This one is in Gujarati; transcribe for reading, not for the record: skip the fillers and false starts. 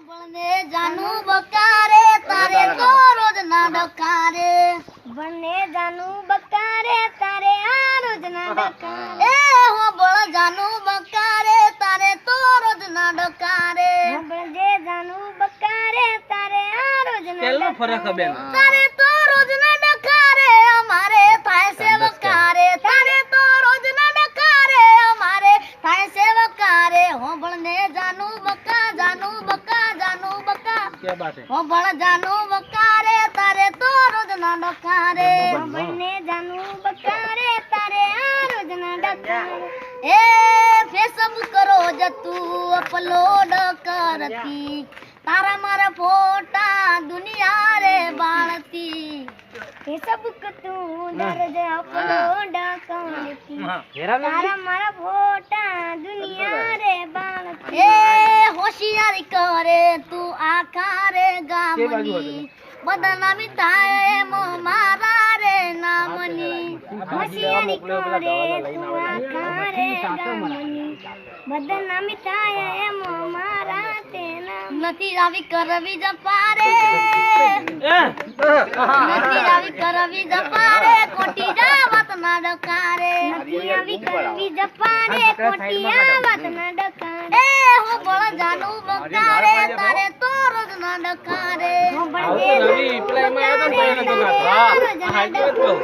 બને જાનું બકારે તારે તો રોજ ના ડકારે બને જાનું બકારે તારે આ રોજ ના ડકારે એ હો બળ જાનું બકારે તારે તો રોજ ના ડકારે બને જાનું બકારે તારે આ રોજ ના કેટલો ફરક હે બેન તારે તો રોજ ના ડકારે અમારે થાય સેવકારે તારે તો રોજ ના ડકારે અમારે થાય સેવકારે હો બળને જાનું બકા જાનું બકા જાનું બકા क्या बात है હો બળ જાનું બકારે તારે તો રોજ ના ડકારે હો બળને જાનું બકારે તારે આ રોજ ના ડકારે એ ફેસબુક રોજ તું અપલોડ કરતી તારા મારા ફોટા દુનિયા રે બાળતી ફેસબુક તું દરજ અપલોડ કરતી તારા મારા ફોટા દુનિયા રે બાળતી એ હોશિયારી કરે તું આખા રે ગામની બદનામી થાય એમ મારા રે નામની હોશિયારી કરે તું આખા રે ગામની બદનામી થાય એમ મારા તે નામ નથી આવી કરવી જપારે નથી આવી કરવી જપારે કોટી જાવત ના ડકારે નથી આવી કરવી જપારે કોટી આવત ના ડકારે એ હો બળ જાનું બકારે તારે તો રોજ ના ડકારે હો બળ આવું તો નવી પ્લાય માં આવ્યો તો ને તો ગાતો હા